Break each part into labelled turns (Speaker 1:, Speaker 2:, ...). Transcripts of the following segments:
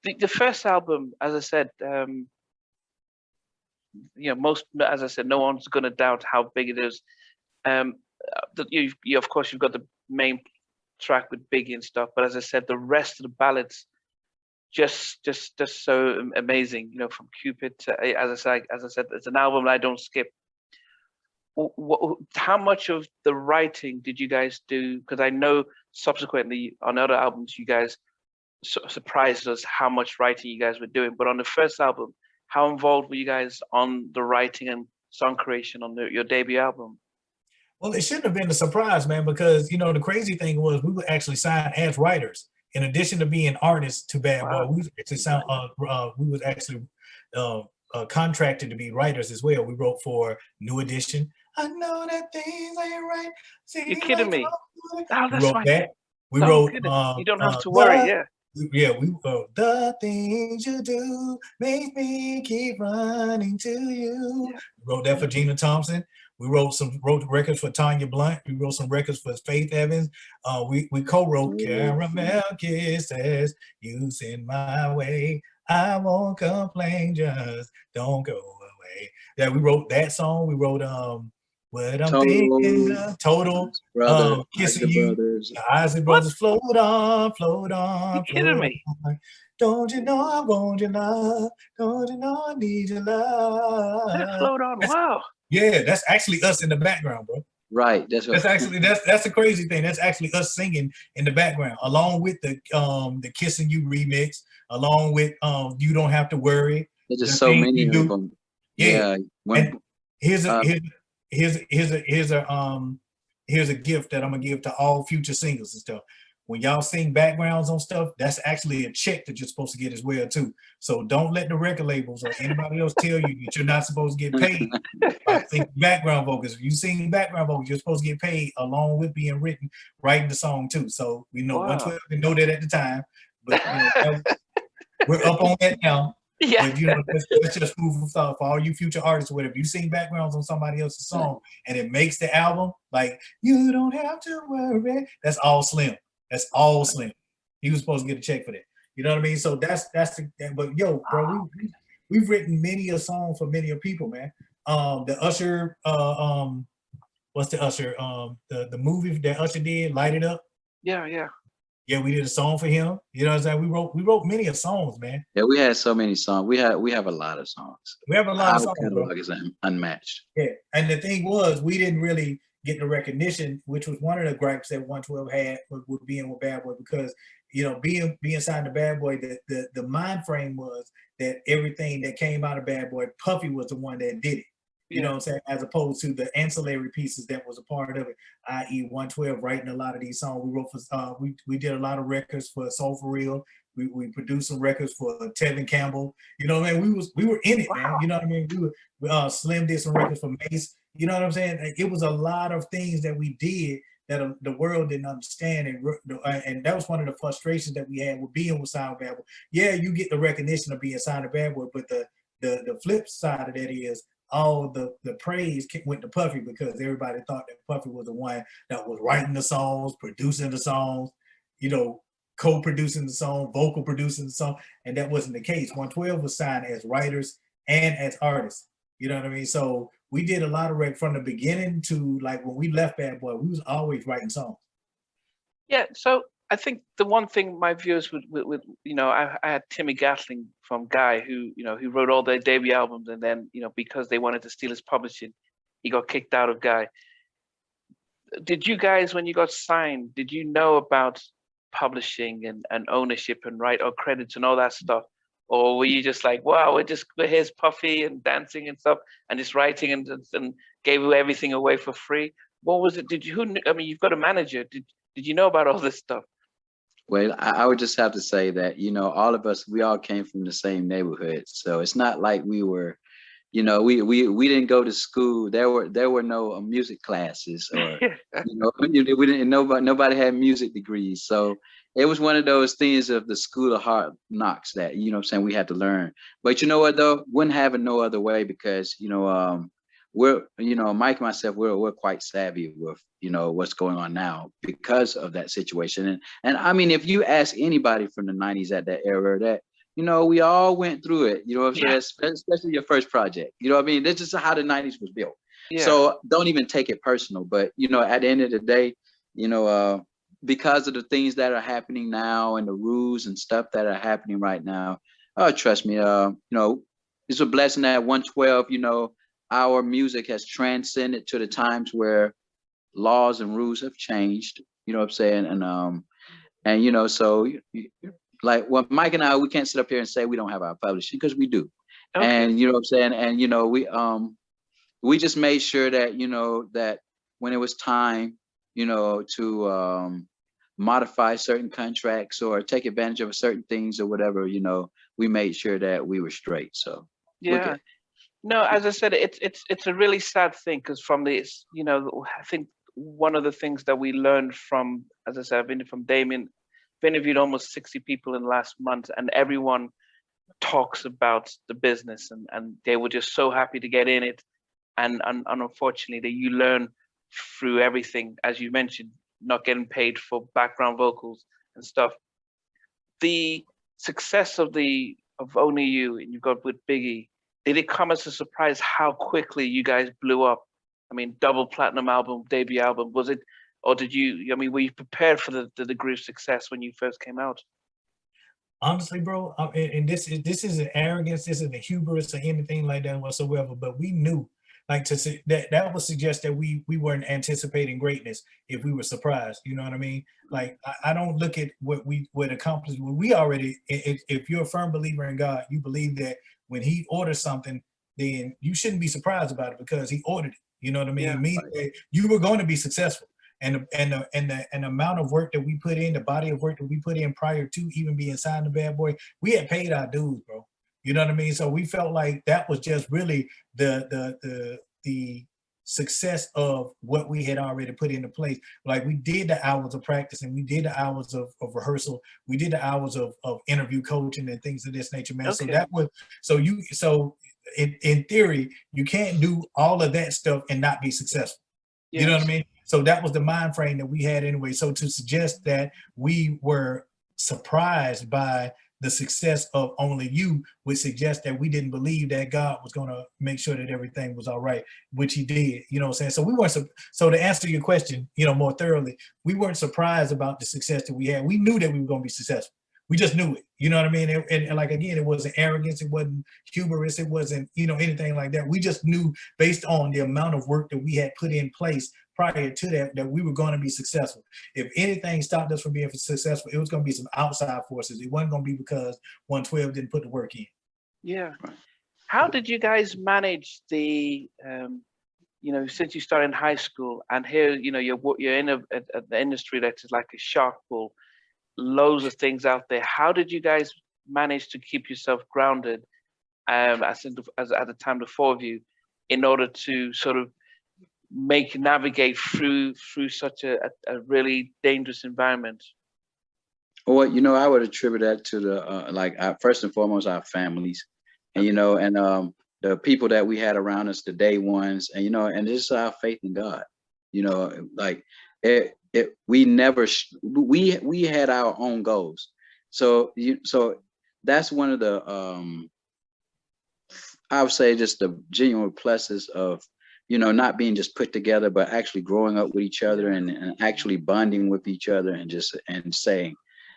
Speaker 1: The first album, as I said, as I said, no one's going to doubt how big it is. Of course, you've got the main track with Biggie and stuff, but as I said, the rest of the ballads just so amazing. From Cupid to, as I said, it's an album that I don't skip. How much of the writing did you guys do? Because I know subsequently on other albums, you guys surprised us how much writing you guys were doing. But on the first album, how involved were you guys on the writing and song creation on your debut album?
Speaker 2: Well, it shouldn't have been a surprise, man, because the crazy thing was we were actually signed as writers. In addition to being artists to Bad Boy, we was actually contracted to be writers as well. We wrote for New Edition. I know that things ain't right.
Speaker 1: You're kidding me.
Speaker 2: We wrote that. We
Speaker 1: No,
Speaker 2: wrote
Speaker 1: you don't have to worry,
Speaker 2: we wrote the things you do make me keep running to you. Yeah. We wrote that for Gina Thompson. We wrote records for Tanya Blunt. We wrote some records for Faith Evans. We co-wrote Caramel Kisses, You Send My Way. I won't complain, just don't go away. Yeah, we wrote that song. We wrote What I'm Thinking of, Total, Kissing You, the Isley Brothers, Float On, Float On.
Speaker 1: You kidding me?
Speaker 2: Don't you know I want your love? Don't you know I need your love?
Speaker 1: Float On, wow.
Speaker 2: Yeah, that's actually us in the background, bro.
Speaker 3: Right. That's
Speaker 2: the crazy thing. That's actually us singing in the background, along with the Kissing You remix, along with You Don't Have to Worry.
Speaker 3: There's just so many of them.
Speaker 2: Yeah. And here's a gift that I'm gonna give to all future singers and stuff. When y'all sing backgrounds on stuff, that's actually a check that you're supposed to get as well too. So don't let the record labels or anybody else tell you that you're not supposed to get paid by singing background vocals. If you sing background vocals, you're supposed to get paid along with being writing the song too. So we know 112 didn't know that at the time, but we're up on that now.
Speaker 1: Yeah.
Speaker 2: But that's just food for thought for all you future artists. Whatever, if you sing backgrounds on somebody else's song and it makes the album, like You Don't Have to Worry, that's all Slim. That's all Slim. He was supposed to get a check for that. You know what I mean? So that's the. But yo, bro, we've written many a song for many of people, man. The Usher, what's the Usher? The movie that Usher did, Light It Up.
Speaker 1: Yeah.
Speaker 2: Yeah, we did a song for him. You know what I'm saying? We wrote many of songs, man.
Speaker 3: Yeah, we had so many songs. We have a lot of songs.
Speaker 2: We have a lot of songs.
Speaker 3: Our catalog is unmatched.
Speaker 2: Yeah, and the thing was, we didn't really get the recognition, which was one of the gripes that 112 had with being with Bad Boy, because being signed to Bad Boy, the mind frame was that everything that came out of Bad Boy, Puffy was the one that did it. You know what I'm saying? As opposed to the ancillary pieces that was a part of it, i.e. 112 writing a lot of these songs. We wrote for we did a lot of records for Soul For Real. We produced some records for Tevin Campbell. You know what I mean? We were in it, man. You know what I mean? Slim did some records for Mase. You know what I'm saying? It was a lot of things that we did that the world didn't understand, and that was one of the frustrations that we had with being with Signed Bad Boy. Yeah, you get the recognition of being signed to Bad Boy, but the flip side of that is all the praise went to Puffy, because everybody thought that Puffy was the one that was writing the songs, producing the songs, co-producing the song, vocal producing the song, and that wasn't the case. 112 was signed as writers and as artists. You know what I mean? So we did a lot of rec from the beginning to like when we left Bad Boy, we was always writing songs.
Speaker 1: Yeah, so I think the one thing my viewers would I had Timmy Gatling from Guy, who wrote all their debut albums, and then because they wanted to steal his publishing, he got kicked out of Guy. Did you guys, when you got signed, did you know about publishing and ownership and right or credits and all that stuff? Or were you just like, wow, here's Puffy and dancing and stuff and just writing and gave everything away for free? What was it? You've got a manager. Did you know about all this stuff?
Speaker 3: Well, I would just have to say that, all of us, we all came from the same neighborhood. So it's not like we were, we didn't go to school. There were no music classes, or, we didn't, nobody had music degrees. So it was one of those things of the school of hard knocks that, we had to learn. But you know what, though? Wouldn't have it no other way, because, we're, you know, Mike and myself, we're quite savvy with, you know, what's going on now because of that situation. And I mean, if you ask anybody from the 90s at that era, that, you know, we all went through it, you know what I'm saying? Especially your first project, you know what I mean? This is how the 90s was built. So don't even take it personal. But, you know, at the end of the day, you know, because of the things that are happening now and the rules and stuff that are happening right now, trust me, you know, it's a blessing that 112, you know, our music has transcended to the times where laws and rules have changed, you know what I'm saying? And you know, so like, well, Mike and I, we can't sit up here and say we don't have our publishing, because we do. Okay. And you know what I'm saying? And you know, we just made sure that, you know, that when it was time, you know, to modify certain contracts or take advantage of certain things or whatever, you know, we made sure that we were straight. So
Speaker 1: yeah. No, as I said, it's a really sad thing, because from this, you know, I think one of the things that we learned from, as I said, I've been from Damien, I've interviewed almost 60 people in the last month, and everyone talks about the business, and they were just so happy to get in it. And unfortunately, you learn through everything, as you mentioned, not getting paid for background vocals and stuff. The success of Only You, and you've got with Biggie, did it come as a surprise how quickly you guys blew up? I mean, double platinum album, debut album, was it, or did you, I mean, were you prepared for the degree of success when you first came out?
Speaker 2: Honestly, bro, and this isn't arrogance, this isn't hubris or anything like that whatsoever, but we knew, like, to say that would suggest that we weren't anticipating greatness if we were surprised. You know what I mean? Like, I don't look at what we would accomplish. We already, if you're a firm believer in God, you believe that when he orders something, then you shouldn't be surprised about it because he ordered it. You know what I mean?
Speaker 1: Yeah.
Speaker 2: Meaning that you were going to be successful. And the amount of work that we put in, the body of work that we put in prior to even being signed to Bad Boy, we had paid our dues, bro. You know what I mean? So we felt like that was just really the success of what we had already put into place. Like, we did the hours of practice, and we did the hours of rehearsal, we did the hours of interview coaching and things of this nature, man. Okay. So that was, so in theory, you can't do all of that stuff and not be successful. Yes. You know what I mean? So that was the mind frame that we had anyway. So to suggest that we were surprised by the success of Only You would suggest that we didn't believe that God was going to make sure that everything was all right, which he did. You know what I'm saying? So we weren't, so to answer your question, you know, more thoroughly, we weren't surprised about the success that we had. We knew that we were going to be successful. We just knew it. You know what I mean? And like, again, it wasn't arrogance. It wasn't hubris. It wasn't, you know, anything like that. We just knew, based on the amount of work that we had put in place prior to that we were going to be successful. If anything stopped us from being successful, it was going to be some outside forces. It wasn't going to be because 112 didn't put the work in.
Speaker 1: Yeah. How did you guys manage the, you know, since you started in high school, and here, you know, you're in the industry that is like a shark pool, loads of things out there. How did you guys manage to keep yourself grounded, as at the time, the four of you, in order to sort of navigate through such a really dangerous environment?
Speaker 3: Well, you know, I would attribute that to the first and foremost, our families, and you know, and the people that we had around us, the day ones, and you know, and this is our faith in God. You know, like we never we had our own goals. So that's one of the I would say just the genuine pluses of, you know, not being just put together, but actually growing up with each other and actually bonding with each other and saying,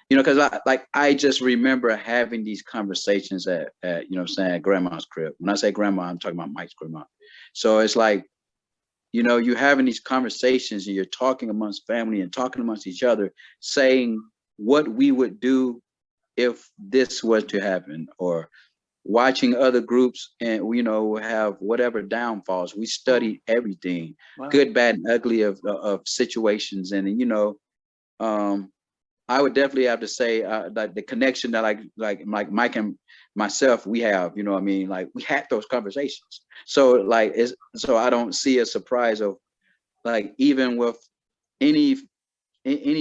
Speaker 3: you know, because I just remember having these conversations at you know, saying grandma's crib. When I say grandma, I'm talking about Mike's grandma. So it's like, you know, you're having these conversations and you're talking amongst family and talking amongst each other, saying what we would do if this was to happen, or watching other groups and, you know, have whatever downfalls. We studied everything, wow, good, bad, and ugly of situations. And, you know, I would definitely have to say like the connection that like Mike and myself, we have, you know what I mean? Like, we had those conversations. So like, so I don't see a surprise of, like, even with any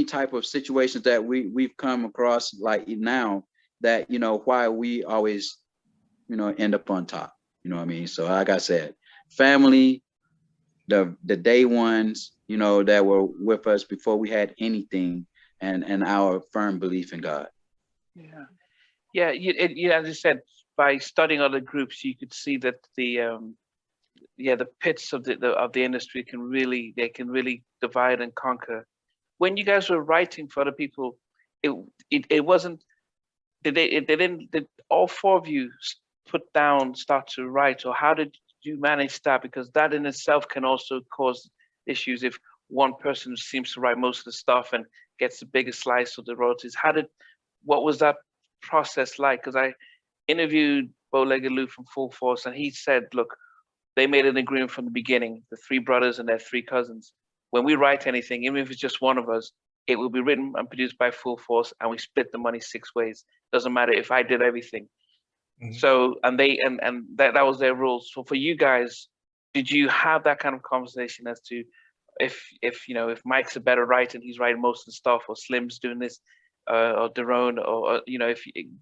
Speaker 3: type of situations that we've come across, like now, that, you know, why we always, you know, end up on top, you know what I mean? So like I said, family, the day ones, you know, that were with us before we had anything, and our firm belief in God.
Speaker 1: Yeah, yeah. As you said, by studying other groups, you could see that the pits of the industry can really divide and conquer. When you guys were writing for other people, it wasn't. Did all four of you start to write, or how did you manage that? Because that in itself can also cause issues if one person seems to write most of the stuff and gets the biggest slice of the royalties. What was that process like? Because I interviewed Bo Legaloo from Full Force, and he said, look, they made an agreement from the beginning, the three brothers and their three cousins. When we write anything, even if it's just one of us, it will be written and produced by Full Force, and we split the money 6 ways. Doesn't matter if I did everything. So, and that was their rules. So for you guys, did you have that kind of conversation as to if Mike's a better writer and he's writing most of the stuff, or Slim's doing this, or Daron, or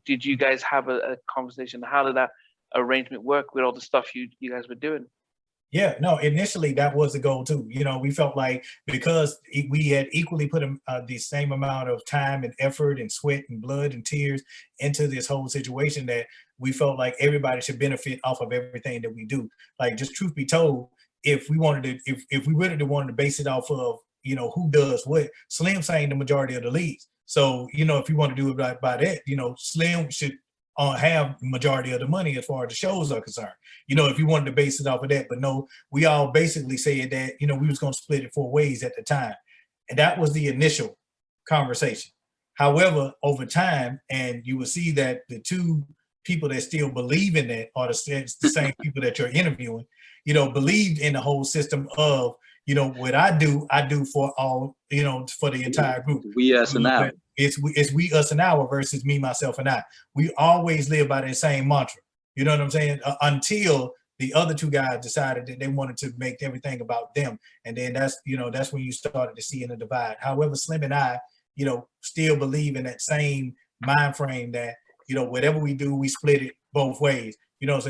Speaker 1: did you guys have a conversation? How did that arrangement work with all the stuff you guys were doing?
Speaker 2: Yeah, no, initially that was the goal too. We felt like because we had equally put the same amount of time and effort and sweat and blood and tears into this whole situation, that we felt like everybody should benefit off of everything that we do. Like, just truth be told, if we wanted to, if we really wanted to base it off of, who does what, Slim sang the majority of the leads. So, if you want to do it by that, Slim should have majority of the money as far as the shows are concerned. If you wanted to base it off of that, but no, we all basically said that, we was going to split it 4 ways at the time. And that was the initial conversation. However, over time, and you will see that the two people that still believe in that are the same people that you're interviewing, believed in the whole system of, what I do for all, for the entire group.
Speaker 3: We, us, and now.
Speaker 2: It's we, us, and our versus me, myself, and I. We always live by that same mantra. You know what I'm saying? Until the other two guys decided that they wanted to make everything about them. And then that's when you started to see in the divide. However, Slim and I, still believe in that same mind frame that, whatever we do, we split it both ways.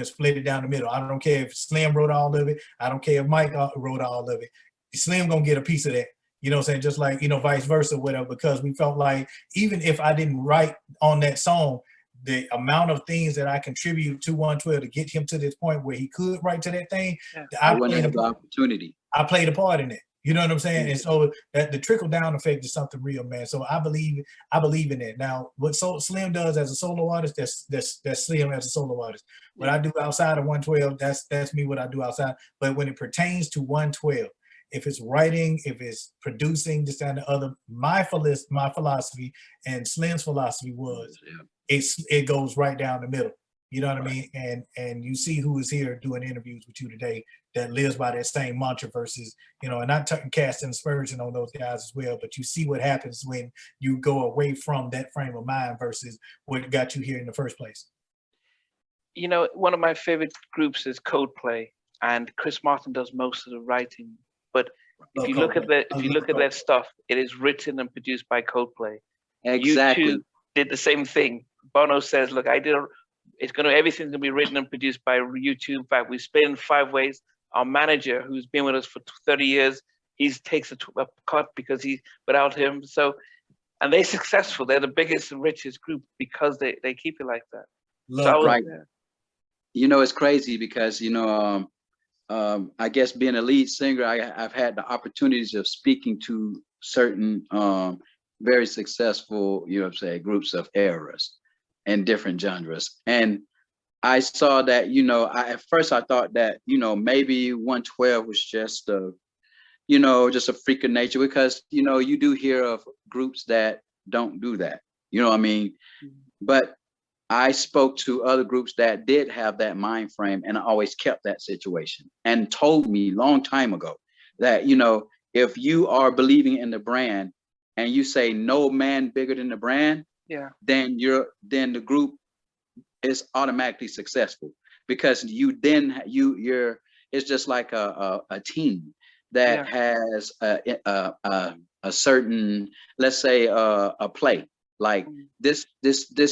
Speaker 2: Split it down the middle. I don't care if Slim wrote all of it. I don't care if Mike wrote all of it. Slim gonna get a piece of that. Just like, vice versa, whatever, because we felt like even if I didn't write on that song, the amount of things that I contribute to 112 to get him to this point where he could write to that thing,
Speaker 3: I wouldn't have the opportunity.
Speaker 2: I played a part in it. You know what I'm saying? And so that the trickle down effect is something real, man. So I believe in it. Now, what Slim does as a solo artist, that's Slim as a solo artist. What I do outside of 112, that's me, what I do outside. But when it pertains to 112, if it's writing, if it's producing, this and the other, my philosophy and Slim's philosophy was it goes right down the middle. You know what I mean? And you see who is here doing interviews with you today that lives by that same mantra versus, and not casting aspersion on those guys as well, but you see what happens when you go away from that frame of mind versus what got you here in the first place.
Speaker 1: One of my favorite groups is Coldplay, and Chris Martin does most of the writing. But if you look at their stuff, it is written and produced by Coldplay.
Speaker 3: Exactly.
Speaker 1: U2 did the same thing. Bono says, "Look, everything's gonna be written and produced by U2. In fact, we split in 5 ways. Our manager, who's been with us for 30 years, he takes a cut because without him. So, and they're successful. They're the biggest and richest group because they keep it like that.
Speaker 3: Right. It's crazy because I guess being a lead singer, I've had the opportunities of speaking to certain very successful, groups of eras and different genres. And I saw that, at first I thought that, maybe 112 was just just a freak of nature, because, you do hear of groups that don't do that. You know what I mean? But I spoke to other groups that did have that mind frame, and I always kept that situation, and told me long time ago that, if you are believing in the brand and you say no man bigger than the brand, then the group is automatically successful, because you're it's just like a team that has a certain, let's say a play. Like this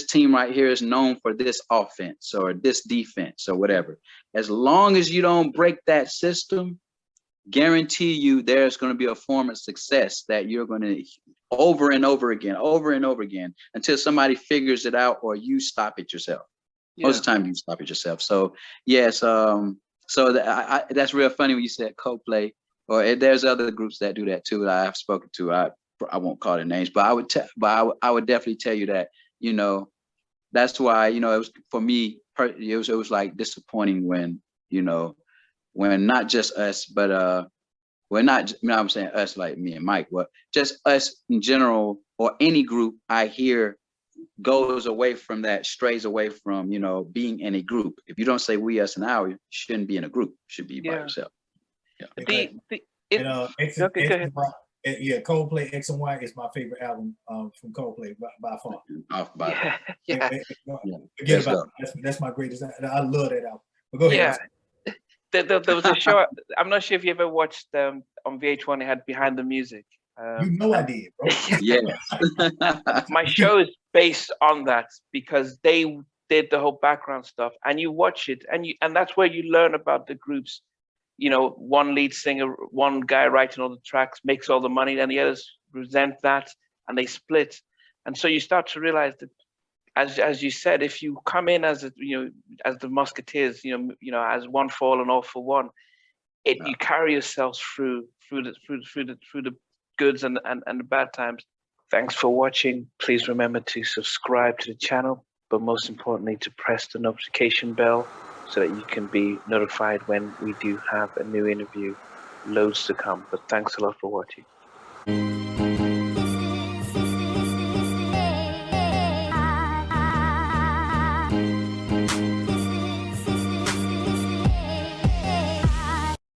Speaker 3: team right here is known for this offense or this defense or whatever. As long as you don't break that system, guarantee you there's going to be a form of success that you're going to over and over again until somebody figures it out or you stop it yourself. Most of the time you stop it yourself. So yes, that's real funny when you said Coldplay, or there's other groups that do that too that I have spoken to. I won't call their names, but I would definitely tell you that, you know, that's why, you know, it was for me, it was like disappointing when, you know, when not just us, but well, not, you know, I'm saying us like me and Mike, but just us in general, or any group I hear goes away from that, strays away from, you know, being in a group. If you don't say we, us, and our, you shouldn't be in a group. You should be by yourself. Yeah.
Speaker 1: Okay, go ahead.
Speaker 2: Yeah, Coldplay X and Y is my favorite album from Coldplay by far. Forget about it. That's my greatest. I love that album. But go ahead.
Speaker 1: There was a show. I'm not sure if you ever watched on VH1. They had Behind the Music.
Speaker 2: You know I did, bro.
Speaker 3: Yeah.
Speaker 1: My show is based on that because they did the whole background stuff, and you watch it, and that's where you learn about the groups. You know, one lead singer, one guy writing all the tracks, makes all the money, and the others resent that, and they split. And so you start to realize that, as you said, if you come in as as the Musketeers, you know, as one for all and all for one, you carry yourselves through the goods and the bad times. Thanks for watching. Please remember to subscribe to the channel, but most importantly, to press the notification bell so that you can be notified when we do have a new interview. Loads to come, but thanks a lot for watching.